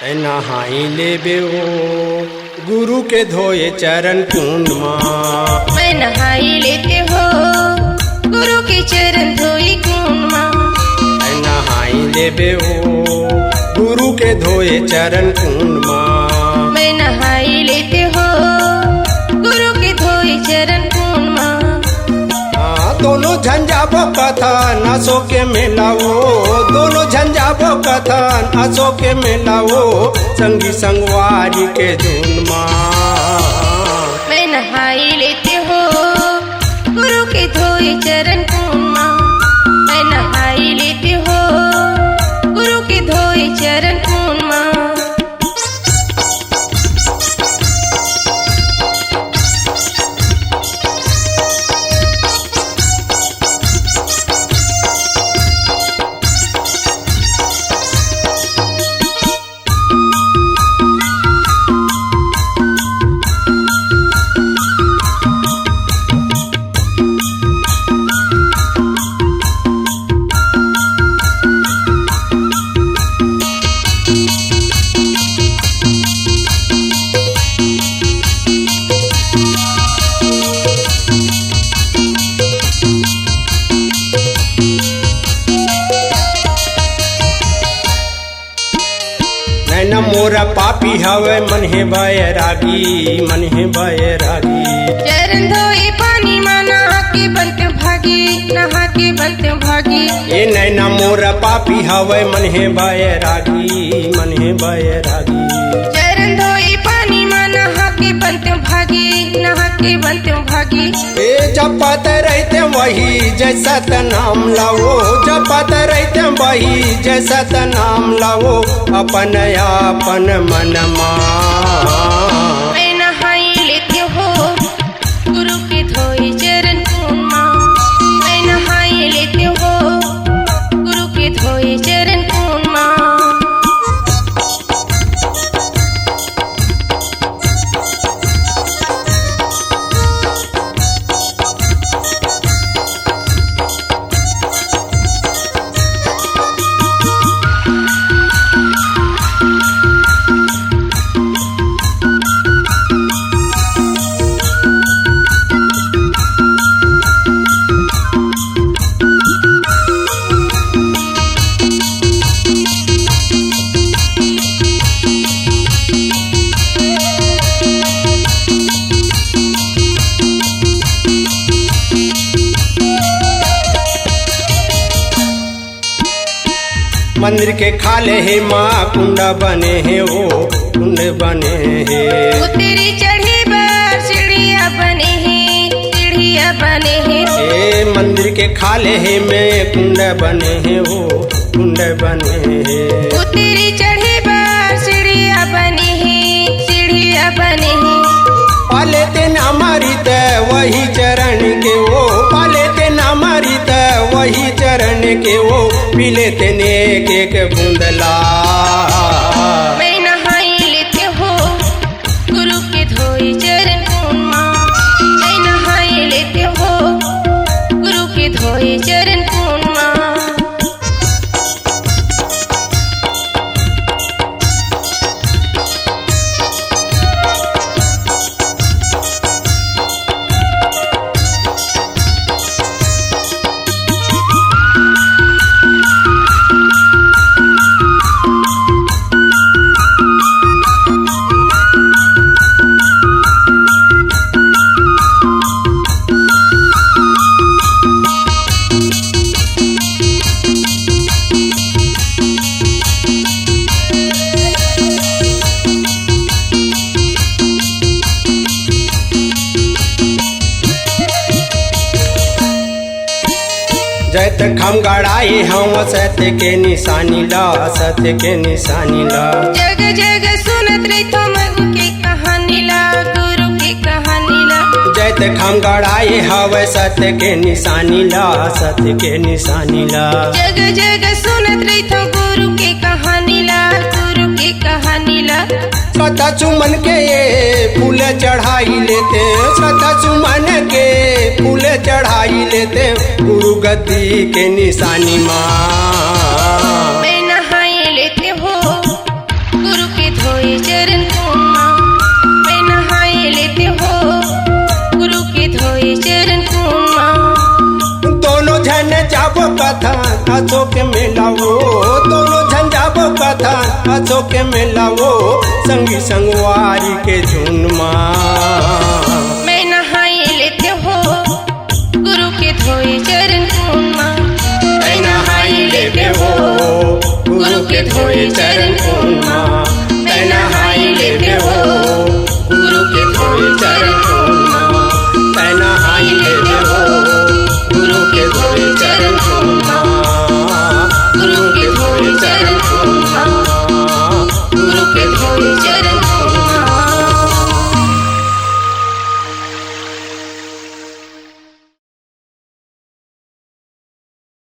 नहाई लेबे ओ गुरु के धोए चरण कुंड माँ। मैं नहाई लेते हो गुरु के चरण धोई कुंड माँ। नहाई लेबे ओ गुरु के धोए चरण कुंड माँ। मैं नहाई लेते हो गुरु के धोई चरण कुंड माँ। दोनों झंझाबो कथन असो के मिलाओ, दोनों झंझाबो कथन असो के मिलाओ, संगी संगवारी के धुन माँ। मैं नहाई लेते हो गुरु के धोई चरण कुंड माँ। मैं नहाई लेते हो गुरु के धोई चरण कुंड माँ। नैना मोरा पापी हवे मन है बैरागी, मन है बैरागी। चरण धोए पानी में नहा के बनते भागी, नहा के बनते भागी। ये नैना मोरा पापी हवे मन है बैरागी, मन है बैरागी। चरण धोए पानी में नहा के बनते भागी, नहा के बनते भागी। ए जपत रहते वही जैसा नाम लाओ, जपत रहते वही जैसा नाम लाओ, अपन अपन मन माँ। मैं नहाई लेते हो गुरु के धोई चरण कुंड माँ। मैं नहाई लेते हो गुरु के धोई चरण कुंड माँ। मंदिर के खाले है माँ कुंड बने हैं, वो कुंड बने हैं। तेरी चढ़ी बार सीढ़िया बने हैं, सीढ़िया बने हैं। ए मंदिर के खाले है में कुंड बने हैं, वो कुंड बने हैं। तेरी चढ़ी बार सीढ़िया बने हैं, सीढ़िया बने हैं। पाले ते ना मारी ते वही चरण के वो, पाले ते ना मारी ते वही चरण के वो, पीले ते नेक एक बूंदला। मैं नहाई लेते हो गुरु के धोई चरण कुंड माँ। मैं नहाई लेते हो गुरु के धोई चरण कुंड माँ। जैत खम गड़ाई हम सत्य के निशानी ला, सत्य के निशानी ला। जग जग सुनत रही तो गुरु की कहानी ला, गुरु की कहानी ला। जैत खम गड़ाई हवे सत्य के निशानी ला, सत्य के निशानी ला। जग जग सुनत रही तो गुरु की कहानी ला, गुरु की कहानी ला। श्रद्धा चुमन के ये फूल चढ़ाई लेते, श्रद्धा चुमन के फूल चढ़ाई लेते, गुरु गद्दी के निशानी माँ। मैं नहाई लेते हो गुरु अशोक मिलावो दोनों झंझाबो कथा अशोक मिलावो संगी संगवारी के झुनमा मैं नहाई लेते हो गुरु के धोए चरण पूर्णा नहाई लेते हो गुरु के धोए चरण पूर्णा